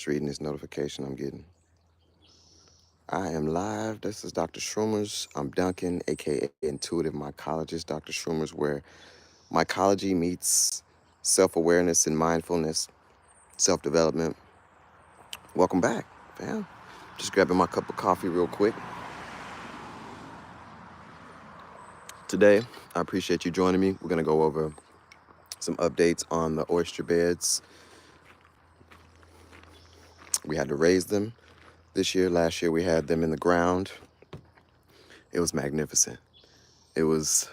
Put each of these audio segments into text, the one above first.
Just reading this notification I'm getting. I am live. This is Dr. Schroomer's. I'm Duncan, aka Intuitive Mycologist. Dr. Schroomer's, where mycology meets self-awareness and mindfulness, self-development. Welcome back, fam. Just grabbing my cup of coffee real quick. Today, I appreciate you joining me. We're gonna go over some updates on the oyster beds. We had to raise them this year. Last year we had them in the ground. It was magnificent. It was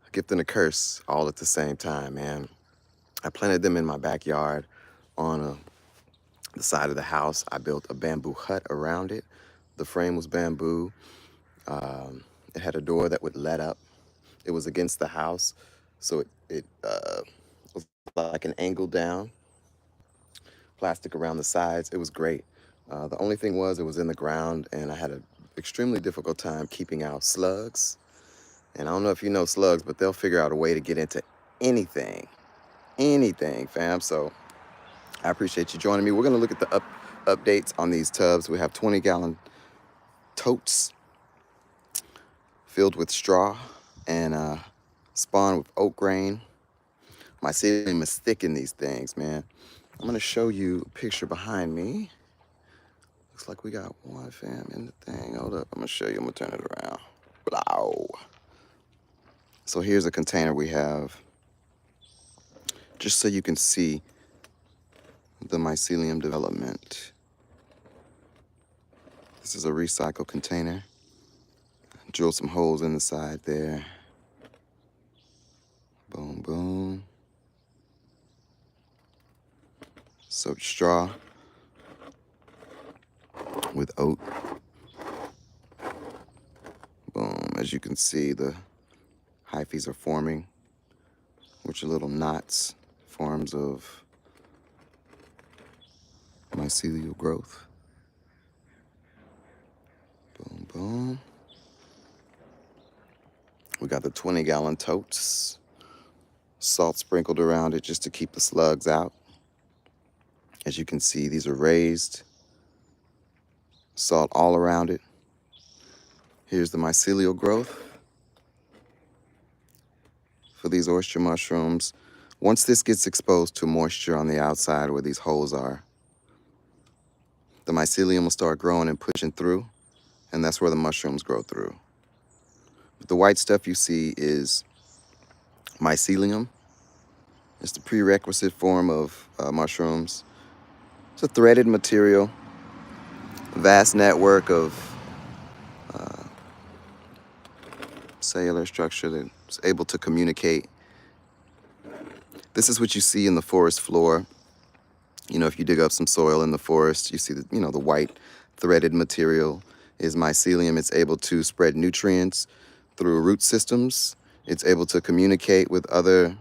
a gift and a curse all at the same time, man. I planted them in my backyard on the side of the house. I built a bamboo hut around it. The frame was bamboo. It had a door that would let up. It was against the house, so it was like an angle down, plastic around the sides. It was great. The only thing was it was in the ground, and I had an extremely difficult time keeping out slugs. And I don't know if you know slugs, but they'll figure out a way to get into anything, fam. So I appreciate you joining me. We're gonna look at the updates on these tubs. We have 20-gallon totes filled with straw and spawn with oat grain. Mycelium is thick in these things, man. I'm gonna show you a picture behind me. Looks like we got one, fam, in the thing. Hold up, I'm gonna show you. I'm gonna turn it around. Blow. So here's a container we have, just so you can see the mycelium development. This is a recycled container. Drill some holes in the side there. Boom, boom. Soaked straw with oat. Boom. As you can see, the hyphae are forming, which are little knots, forms of mycelial growth. Boom, boom. We got the 20-gallon totes. Salt sprinkled around it just to keep the slugs out. As you can see, these are raised. Salt all around it. Here's the mycelial growth for these oyster mushrooms. Once this gets exposed to moisture on the outside where these holes are, the mycelium will start growing and pushing through, and that's where the mushrooms grow through. But the white stuff you see is mycelium. It's the prerequisite form of mushrooms. It's a threaded material, a vast network of cellular structure that's able to communicate. This is what you see in the forest floor. You know, if you dig up some soil in the forest, you see the white threaded material is mycelium. It's able to spread nutrients through root systems. It's able to communicate with other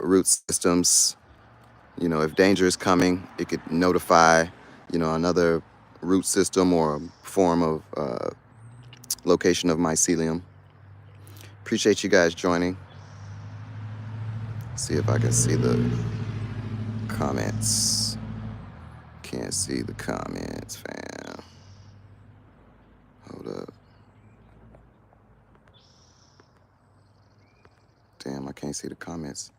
root systems. You know, if danger is coming, it could notify, another root system or form of location of mycelium. Appreciate you guys joining. See if I can see the comments. Can't see the comments, fam. Hold up. Damn, I can't see the comments.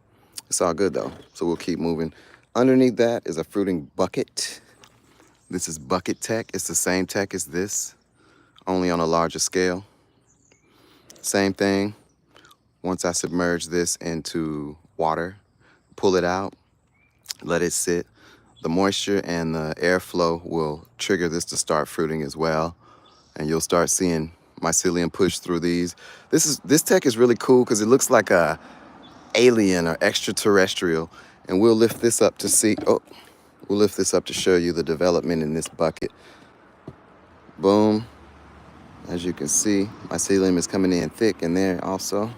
It's all good though, so we'll keep moving. Underneath that is a fruiting bucket. This is bucket tech. It's the same tech as this, only on a larger scale. Same thing. Once I submerge this into water, pull it out, let it sit, the moisture and the airflow will trigger this to start fruiting as well. And you'll start seeing mycelium push through these. This tech is really cool because it looks like a alien or extraterrestrial. And we'll lift this up to see, we'll lift this up to show you the development in this bucket. Boom. As you can see, mycelium is coming in thick in there also.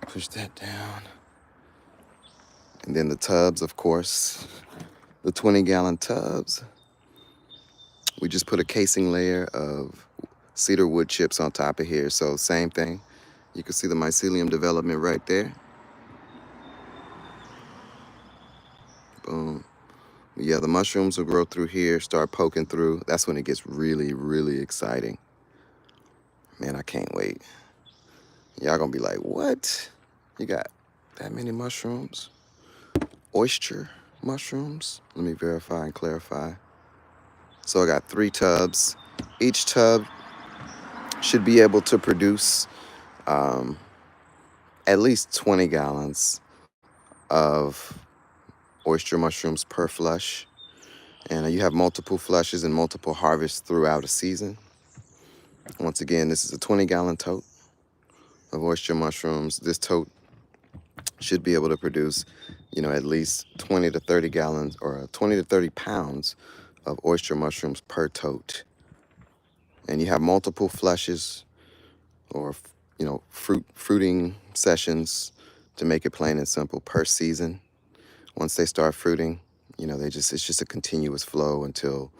Push that down. And then the tubs, of course, the 20-gallon tubs. We just put a casing layer of cedar wood chips on top of here. So same thing. You can see the mycelium development right there. Boom. Yeah, the mushrooms will grow through here, start poking through. That's when it gets really, really exciting. Man, I can't wait. Y'all gonna be like, what? You got that many mushrooms? Oyster mushrooms? Let me verify and clarify. So I got 3 tubs. Each tub should be able to produce um, at least 20 gallons of oyster mushrooms per flush. And you have multiple flushes and multiple harvests throughout a season. Once again, this is a 20-gallon tote of oyster mushrooms. This tote should be able to produce, at least 20 to 30 gallons or 20 to 30 pounds of oyster mushrooms per tote. And you have multiple flushes or, fruiting sessions to make it plain and simple per season. Once they start fruiting, it's just a continuous flow until,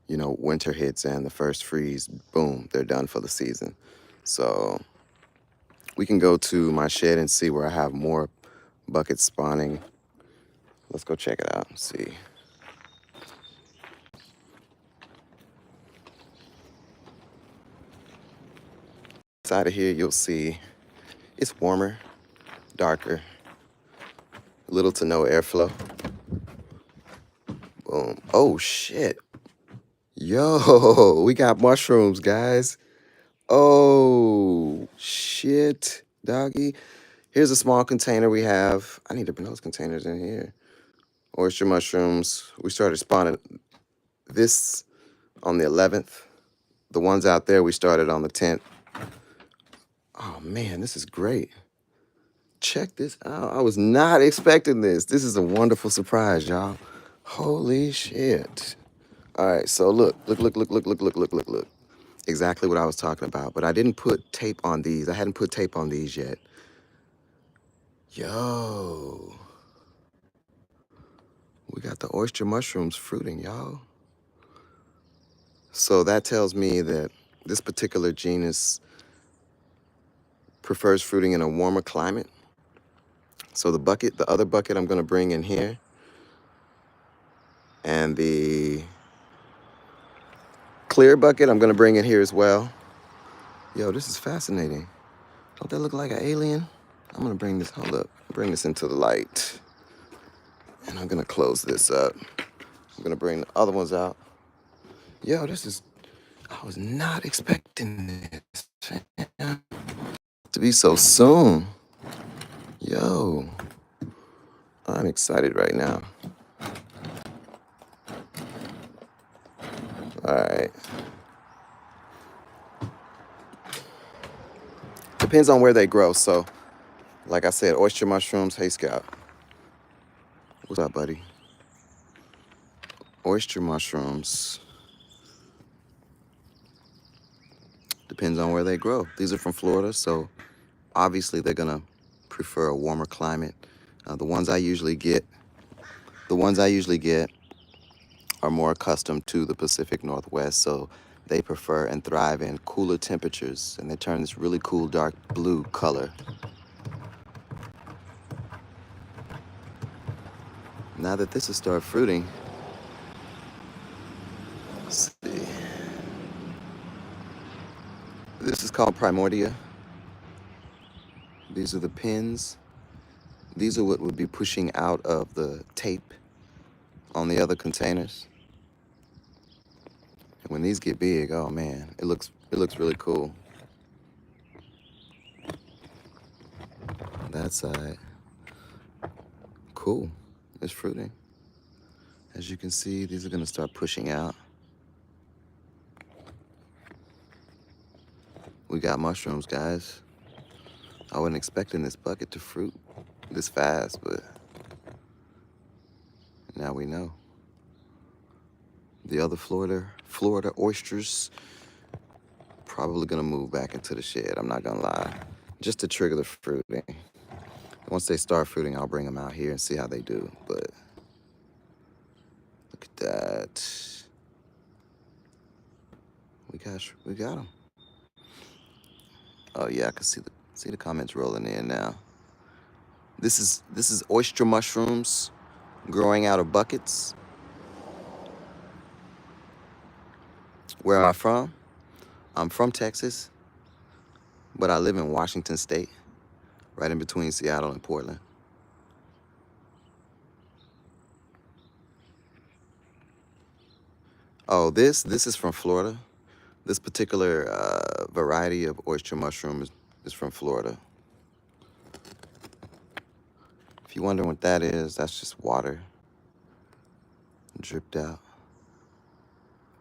winter hits and the first freeze, boom, they're done for the season. So we can go to my shed and see where I have more buckets spawning. Let's go check it out and see. Inside of here, you'll see it's warmer, darker, little to no airflow. Boom. Oh, shit. Yo, we got mushrooms, guys. Oh, shit, doggy. Here's a small container we have. I need to bring those containers in here. Oyster mushrooms. We started spawning this on the 11th. The ones out there, we started on the 10th. Oh, man, this is great. Check this out. I was not expecting this. This is a wonderful surprise, y'all. Holy shit. All right, so look. Exactly what I was talking about, but I didn't put tape on these. I hadn't put tape on these yet. Yo. We got the oyster mushrooms fruiting, y'all. So that tells me that this particular genus prefers fruiting in a warmer climate. So the other bucket I'm gonna bring in here, and the clear bucket I'm gonna bring in here as well. Yo, this is fascinating. Don't that look like an alien? I'm gonna bring this into the light. And I'm gonna close this up. I'm gonna bring the other ones out. Yo, I was not expecting this to be so soon. Yo, I'm excited right now. All right. Depends on where they grow. So, like I said, oyster mushrooms. Hey, Scout. What's up, buddy? Oyster mushrooms. Depends on where they grow. These are from Florida, so obviously they're gonna prefer a warmer climate. The ones I usually get are more accustomed to the Pacific Northwest, so they prefer and thrive in cooler temperatures, and they turn this really cool dark blue color. Now that this has started fruiting, let's see. This is called Primordia. These are the pins. These are what would be pushing out of the tape on the other containers. And when these get big, oh man, it looks really cool. That side. Cool. It's fruiting. As you can see, these are gonna start pushing out. We got mushrooms, guys. I wasn't expecting this bucket to fruit this fast, but now we know. The other Florida oysters probably gonna move back into the shed, I'm not gonna lie, just to trigger the fruiting. Once they start fruiting, I'll bring them out here and see how they do, but look at that. We got them. Oh yeah, I can see the comments rolling in now. This is oyster mushrooms growing out of buckets. Where am I from? I'm from Texas, but I live in Washington State, right in between Seattle and Portland. Oh, this is from Florida. This particular variety of oyster mushroom is from Florida. If you're wondering what that is, that's just water dripped out.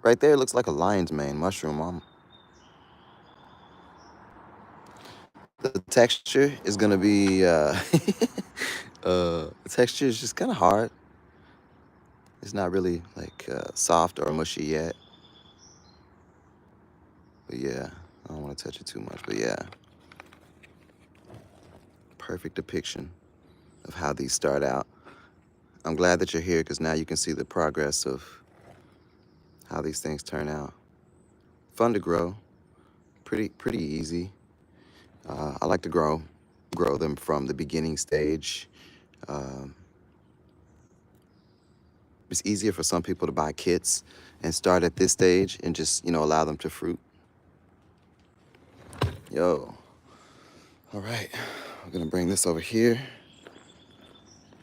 Right there, it looks like a lion's mane mushroom. The texture is gonna be, the texture is just kind of hard. It's not really like soft or mushy yet. But yeah, I don't want to touch it too much. But yeah, perfect depiction of how these start out. I'm glad that you're here because now you can see the progress of how these things turn out. Fun to grow, pretty easy. I like to grow them from the beginning stage. Um, it's easier for some people to buy kits and start at this stage and just allow them to fruit. Yo, all right, I'm gonna bring this over here.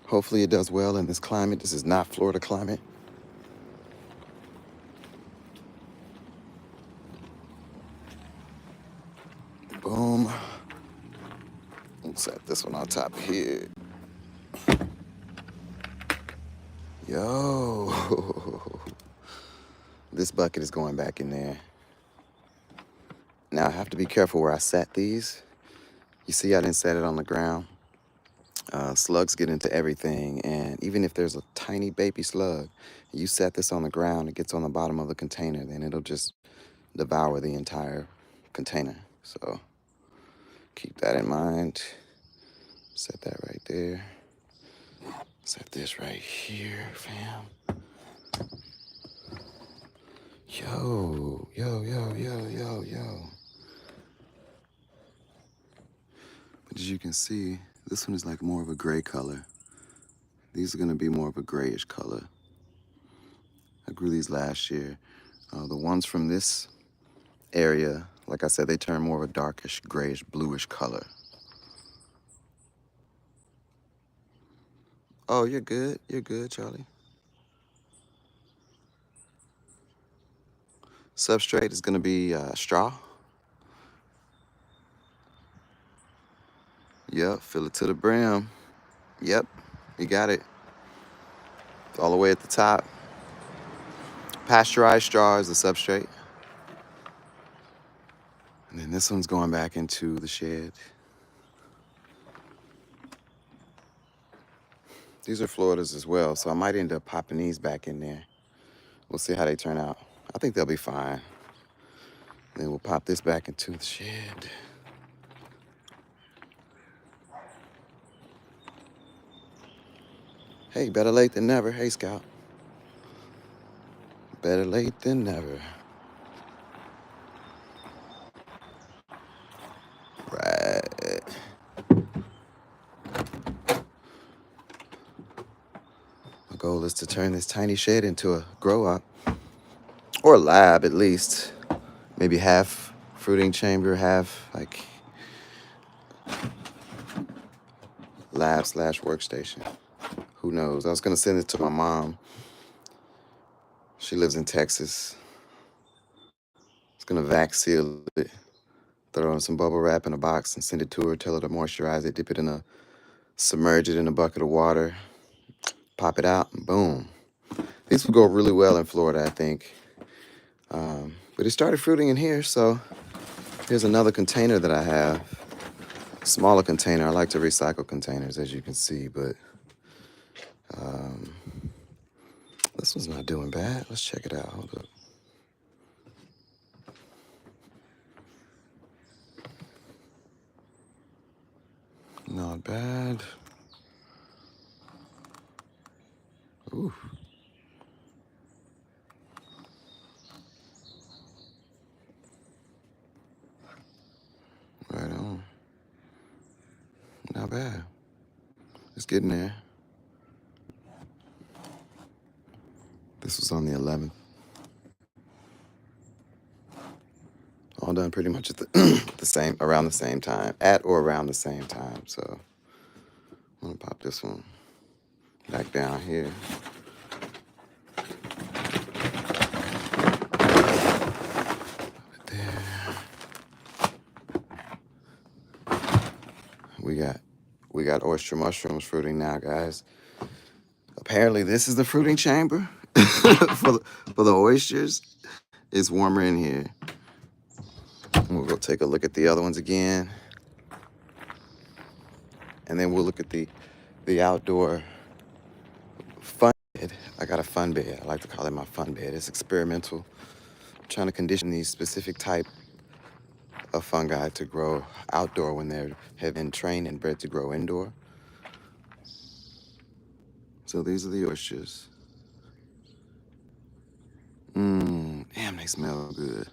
Hopefully it does well in this climate. This is not Florida climate. Boom. Let's set this one on top here. Yo. This bucket is going back in there. Now I have to be careful where I set these. You see I didn't set it on the ground. Slugs get into everything, and even if there's a tiny baby slug, you set this on the ground, it gets on the bottom of the container, then it'll just devour the entire container. So keep that in mind. Set that right there. Set this right here, fam. Yo, yo, yo, yo, yo, yo. But as you can see, this one is like more of a gray color. These are gonna be more of a grayish color. I grew these last year. The ones from this area, like I said, they turn more of a darkish, grayish, bluish color. Oh, you're good. You're good, Charlie. Substrate is gonna be straw. Yep, fill it to the brim. Yep, you got it. All the way at the top. Pasteurized straw is the substrate. And then this one's going back into the shed. These are Floridas as well, so I might end up popping these back in there. We'll see how they turn out. I think they'll be fine. Then we'll pop this back into the shed. Hey, better late than never. Hey, Scout. Better late than never. Right. My goal is to turn this tiny shed into a grow up, or a lab at least. Maybe half fruiting chamber, half like lab/workstation. Who knows? I was gonna send it to my mom. She lives in Texas. I was gonna vac seal it, throw in some bubble wrap in a box and send it to her, tell her to moisturize it, submerge it in a bucket of water, pop it out, and boom. These would go really well in Florida, I think. But it started fruiting in here, so here's another container that I have. Smaller container. I like to recycle containers, as you can see, but this one's not doing bad. Let's check it out. Hold up. Not bad. Ooh. Right on. Not bad. It's getting there. This was on the 11th. done pretty much at around the same time, at or around the same time. So I'm gonna pop this one back down here. There. We got oyster mushrooms fruiting now, guys. Apparently, this is the fruiting chamber for the oysters. It's warmer in here. We'll go take a look at the other ones again, and then we'll look at the outdoor fun bed. I got a fun bed. I like to call it my fun bed. It's experimental. I'm trying to condition these specific type of fungi to grow outdoor when they have been trained and bred to grow indoor. So these are the oysters. Damn, they smell good.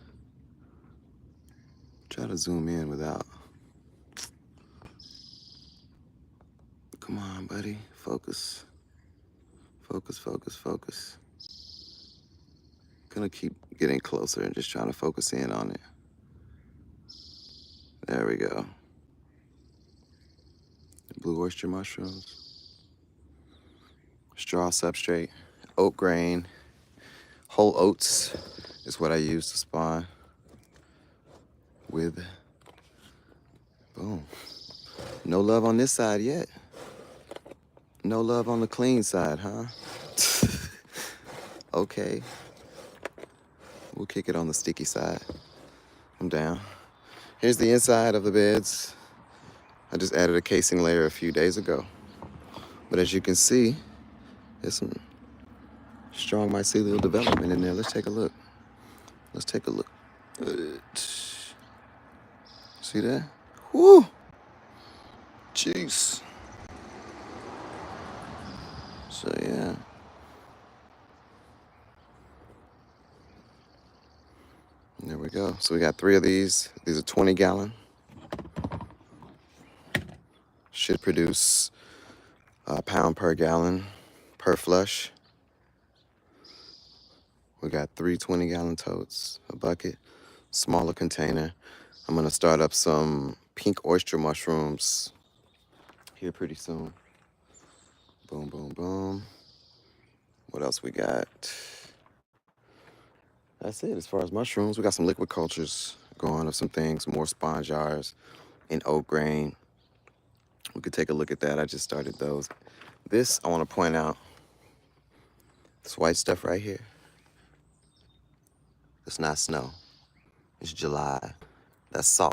Try to zoom in without. Come on, buddy. Focus. Focus, focus, focus. Gonna keep getting closer and just trying to focus in on it. There we go. Blue oyster mushrooms. Straw substrate. Oat grain. Whole oats is what I use to spawn with. Boom. No love on this side yet. No love on the clean side, huh? Okay. We'll kick it on the sticky side. I'm down. Here's the inside of the beds. I just added a casing layer a few days ago. But as you can see, there's some strong mycelial development in there. Let's take a look. Let's take a look. See that? Woo! Jeez. So yeah. There we go. So we got 3 of these. These are 20 gallon. Should produce a pound per gallon per flush. We got 3 20-gallon totes, a bucket, smaller container. I'm gonna start up some pink oyster mushrooms here pretty soon. Boom, boom, boom. What else we got? That's it as far as mushrooms. We got some liquid cultures going of some things, more spawn jars and oat grain. We could take a look at that. I just started those. This, I want to point out, this white stuff right here, it's not snow. It's July. That's salt.